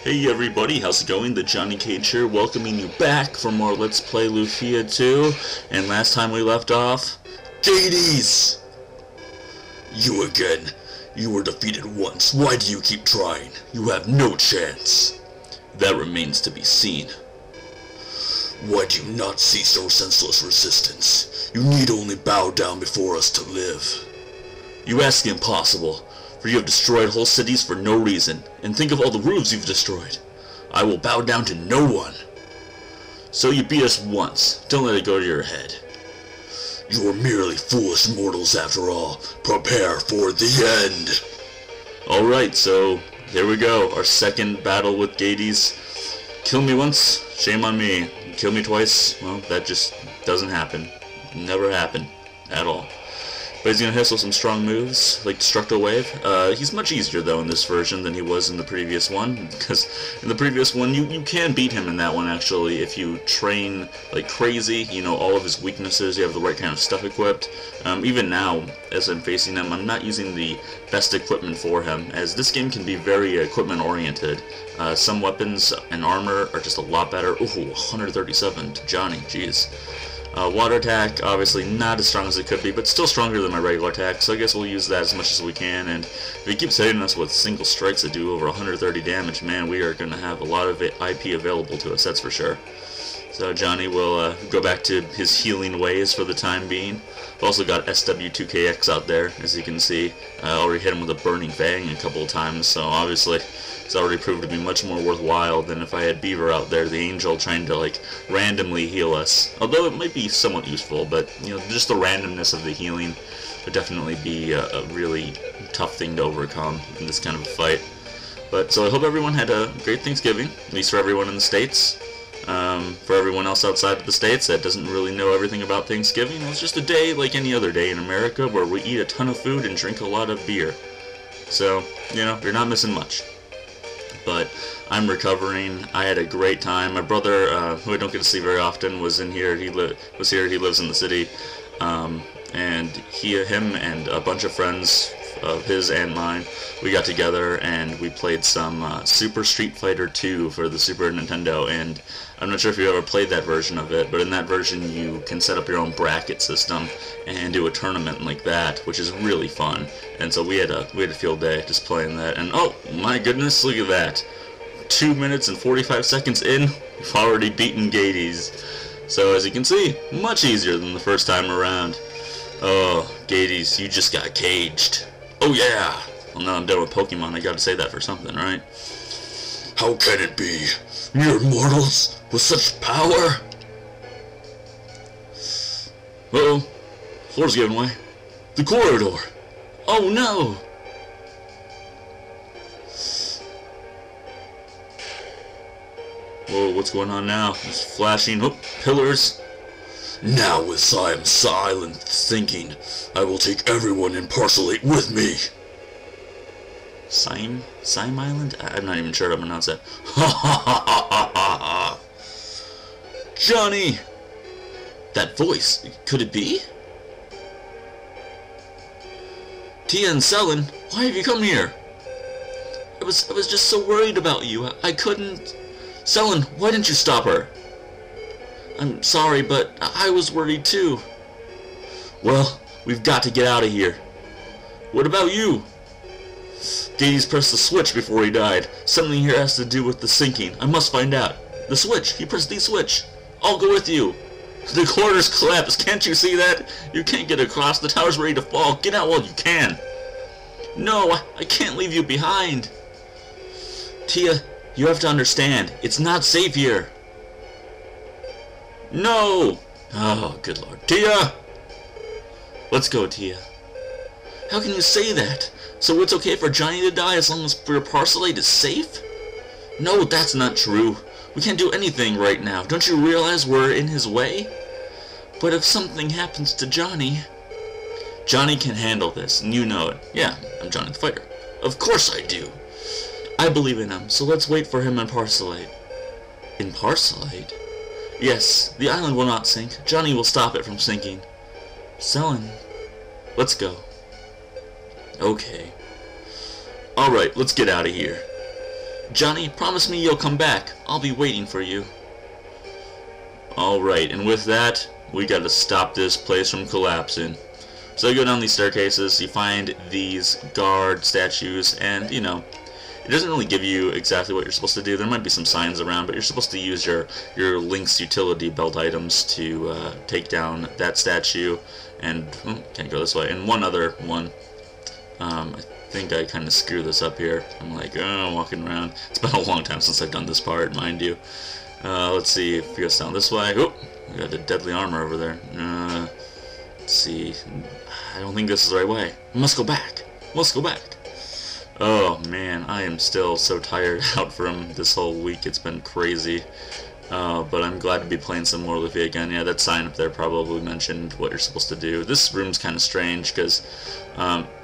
Hey everybody, how's it going? The Johnny Cage here, welcoming you back for more Let's Play Lufia 2. And last time we left off, Hades! You again. You were defeated once. Why do you keep trying? You have no chance. That remains to be seen. Why do you not cease your senseless resistance? You need only bow down before us to live. You ask the impossible. For you have destroyed whole cities for no reason, and think of all the roofs you've destroyed. I will bow down to no one. So you beat us once. Don't let it go to your head. You are merely foolish mortals after all. Prepare for the end. Alright, so here we go. Our second battle with Hades. Kill me once, shame on me. Kill me twice, well, that just doesn't happen. Never happened. At all. But he's going to hit us with some strong moves, like Destructo Wave. He's much easier, though, in this version than he was in the previous one, because in the previous one, you can beat him in that one, actually, if you train like crazy. You know all of his weaknesses, you have the right kind of stuff equipped. Even now, as I'm facing him, I'm not using the best equipment for him, as this game can be very equipment-oriented. Some weapons and armor are just a lot better. Ooh, 137 to Johnny, jeez. Water attack, obviously not as strong as it could be, but still stronger than my regular attack, so I guess we'll use that as much as we can. And if he keeps hitting us with single strikes that do over 130 damage, man, we are going to have a lot of IP available to us, that's for sure. So Johnny will go back to his healing ways for the time being. I've also got SW2KX out there, as you can see. I already hit him with a Burning Fang a couple of times, so obviously it's already proved to be much more worthwhile than if I had Beaver out there, the angel, trying to like randomly heal us. Although it might be somewhat useful, but you know, just the randomness of the healing would definitely be a really tough thing to overcome in this kind of a fight. But so I hope everyone had a great Thanksgiving, at least for everyone in the States. For everyone else outside of the States that doesn't really know everything about Thanksgiving, it's just a day like any other day in America where we eat a ton of food and drink a lot of beer. So, you know, you're not missing much. But I'm recovering. I had a great time. My brother, who I don't get to see very often, was in here. He lives in the city, and him and a bunch of friends of his and mine, we got together and we played some Super Street Fighter 2 for the Super Nintendo. And I'm not sure if you ever played that version of it, but in that version you can set up your own bracket system and do a tournament like that, which is really fun. And so we had a field day just playing that. And oh my goodness, look at that! 2 minutes and 45 seconds in, we've already beaten Hades. So as you can see, much easier than the first time around. Oh, Hades, you just got caged. Oh yeah! Well, now I'm done with Pokemon, I gotta say that for something, right? How can it be? Mere mortals with such power? Uh-oh. Floor's giving way. The corridor! Oh no! Whoa, what's going on now? There's flashing, pillars. Now with I am silent thinking, I will take everyone impartially with me. Sime Island? I'm not even sure how to pronounce that. Ha ha ha ha ha ha! Johnny! That voice, could it be? Tia and Selin, why have you come here? I was just so worried about you. I couldn't... Selin, why didn't you stop her? I'm sorry, but I was worried too. Well, we've got to get out of here. What about you? Hades pressed the switch before he died. Something here has to do with the sinking. I must find out. The switch. He pressed the switch. I'll go with you. The corridor's collapsed. Can't you see that? You can't get across. The tower's ready to fall. Get out while you can. No, I can't leave you behind. Tia, you have to understand. It's not safe here. No! Oh, good lord. Tia! Let's go, Tia. How can you say that? So it's okay for Johnny to die as long as your parcel aid is safe? No, that's not true. We can't do anything right now. Don't you realize we're in his way? But if something happens to Johnny... Johnny can handle this, and you know it. Yeah, I'm Johnny the Fighter. Of course I do. I believe in him, so let's wait for him in parcel aid. In parcel aid? Yes, the island will not sink. Johnny will stop it from sinking. Selin, let's go. Okay. Alright, let's get out of here. Johnny, promise me you'll come back. I'll be waiting for you. Alright, and with that, we gotta stop this place from collapsing. So you go down these staircases, you find these guard statues, and, you know, it doesn't really give you exactly what you're supposed to do. There might be some signs around, but you're supposed to use your Link's utility belt items to take down that statue, and, can't go this way, and one other one. I think I kind of screw this up here. I'm like, walking around. It's been a long time since I've done this part, mind you. Let's see if it goes down this way. Oh, we got the deadly armor over there. Let's see. I don't think this is the right way. I must go back. Must go back. Oh man, I am still so tired out from this whole week. It's been crazy. But I'm glad to be playing some more Lufia again. Yeah, that sign up there probably mentioned what you're supposed to do. This room's kind of strange because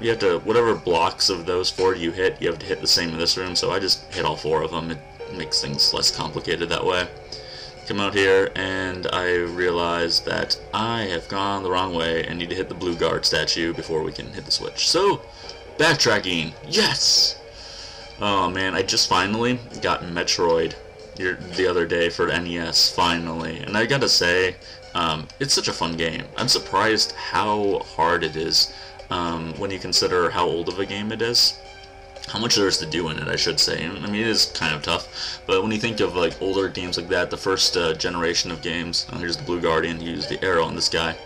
you have to, whatever blocks of those 4 you hit, you have to hit the same in this room. So I just hit all 4 of them. It makes things less complicated that way. Come out here and I realize that I have gone the wrong way and need to hit the blue guard statue before we can hit the switch. So, backtracking. Yes! Oh man, I just finally got Metroid the other day for NES, finally. And I gotta say, it's such a fun game. I'm surprised how hard it is when you consider how old of a game it is. How much there is to do in it, I should say. I mean, it is kind of tough, but when you think of like older games like that, the first generation of games, here's the Blue Guardian, you use the arrow on this guy.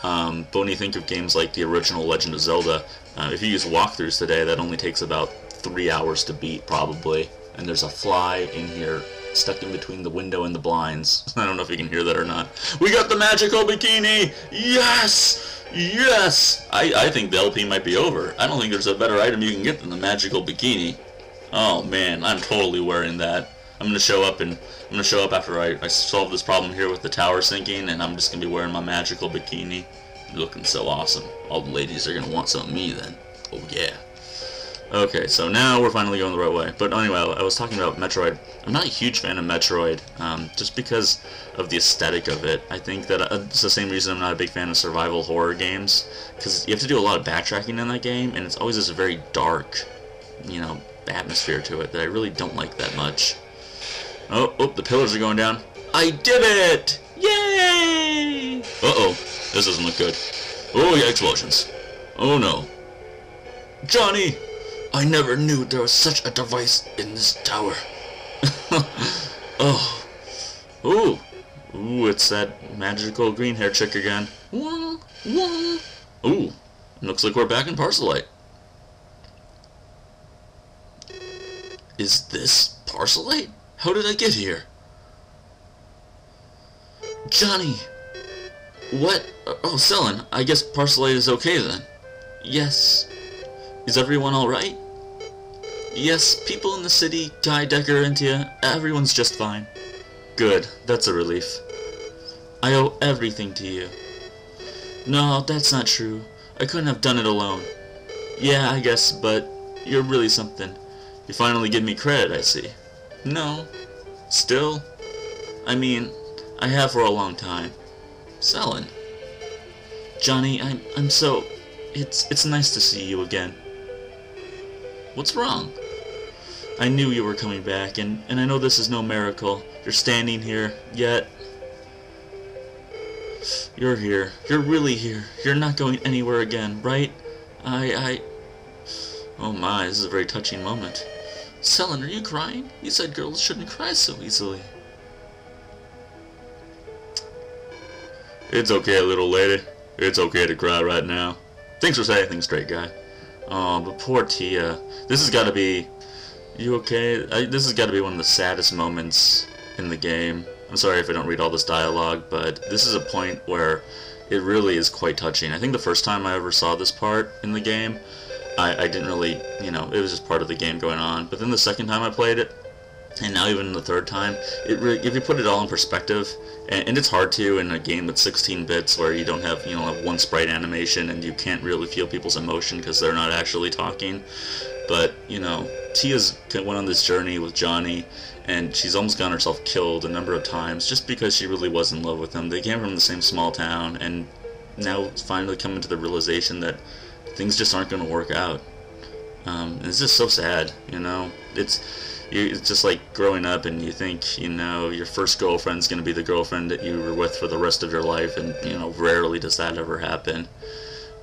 But when you think of games like the original Legend of Zelda, if you use walkthroughs today, that only takes about 3 hours to beat, probably. And there's a fly in here, stuck in between the window and the blinds. I don't know if you can hear that or not. We got the magical bikini! Yes! Yes! I think the LP might be over. I don't think there's a better item you can get than the magical bikini. Oh man, I'm totally wearing that. I'm gonna show up after I solve this problem here with the tower sinking, and I'm just gonna be wearing my magical bikini. Looking so awesome. All the ladies are gonna want some of me then. Oh yeah. Okay, so now we're finally going the right way. But anyway, I was talking about Metroid. I'm not a huge fan of Metroid, just because of the aesthetic of it. I think that it's the same reason I'm not a big fan of survival horror games, because you have to do a lot of backtracking in that game, and it's always this very dark, you know, atmosphere to it that I really don't like that much. Oh, the pillars are going down. I did it! Yay! Uh-oh, this doesn't look good. Oh, yeah, explosions. Oh no. Johnny! I never knew there was such a device in this tower. Oh. Ooh. Ooh, it's that magical green hair chick again. Ooh. Looks like we're back in Parcelite. Is this Parcelite? How did I get here? Johnny! What? Oh, Selin, I guess Parcelite is okay then. Yes. Is everyone alright? Yes, people in the city, Guy, Decker, and Tia, everyone's just fine. Good, that's a relief. I owe everything to you. No, that's not true. I couldn't have done it alone. Yeah, I guess, but you're really something. You finally give me credit, I see. No. Still? I mean, I have for a long time. Selin. Johnny, I'm so... It's nice to see you again. What's wrong? I knew you were coming back, and I know this is no miracle. You're standing here, yet... You're here. You're really here. You're not going anywhere again, right? Oh my, this is a very touching moment. Selin, are you crying? You said girls shouldn't cry so easily. It's okay, little lady. It's okay to cry right now. Thanks for saying things straight, guy. Oh, but poor Tia. This has got to be... You okay? This has got to be one of the saddest moments in the game. I'm sorry if I don't read all this dialogue, but this is a point where it really is quite touching. I think the first time I ever saw this part in the game, I didn't really, you know, it was just part of the game going on. But then the second time I played it, and now even the third time, it really, if you put it all in perspective, and it's hard to in a game with 16 bits where you don't have, you know, one sprite animation and you can't really feel people's emotion because they're not actually talking. But, you know, Tia's went on this journey with Johnny, and she's almost gotten herself killed a number of times just because she really was in love with him. They came from the same small town, and now it's finally coming to the realization that things just aren't going to work out. And it's just so sad, you know. It's just like growing up and you think, you know, your first girlfriend's going to be the girlfriend that you were with for the rest of your life, and, you know, rarely does that ever happen.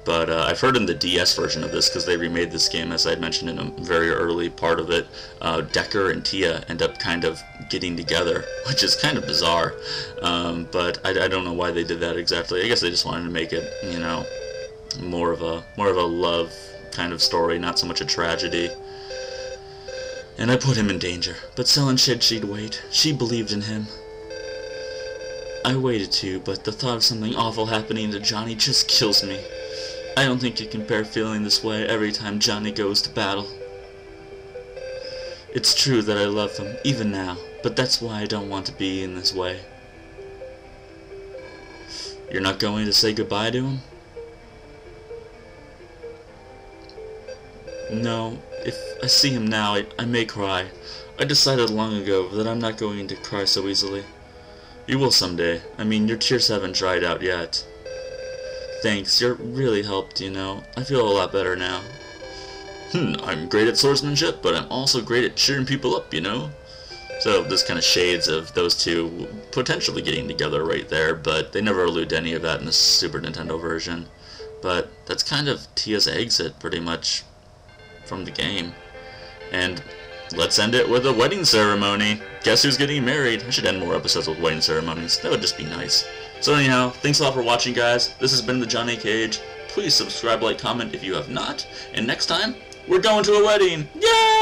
But I've heard in the DS version of this, because they remade this game, as I had mentioned in a very early part of it, Decker and Tia end up kind of getting together, which is kind of bizarre. But I don't know why they did that exactly. I guess they just wanted to make it, you know, more of a love kind of story, not so much a tragedy. And I put him in danger, but Selen said she'd wait. She believed in him. I waited too, but the thought of something awful happening to Johnny just kills me. I don't think you can bear feeling this way every time Johnny goes to battle. It's true that I love him, even now, but that's why I don't want to be in this way. You're not going to say goodbye to him? No, if I see him now, I may cry. I decided long ago that I'm not going to cry so easily. You will someday. I mean, your tears haven't dried out yet. Thanks, you really helped, you know. I feel a lot better now. I'm great at swordsmanship, but I'm also great at cheering people up, you know? So this kind of shades of those two potentially getting together right there, but they never allude to any of that in the Super Nintendo version. But that's kind of Tia's exit, pretty much, from the game. And let's end it with a wedding ceremony. Guess who's getting married? I should end more episodes with wedding ceremonies. That would just be nice. So anyhow, thanks a lot for watching, guys. This has been the Johnny Cage. Please subscribe, like, comment if you have not. And next time, we're going to a wedding. Yay!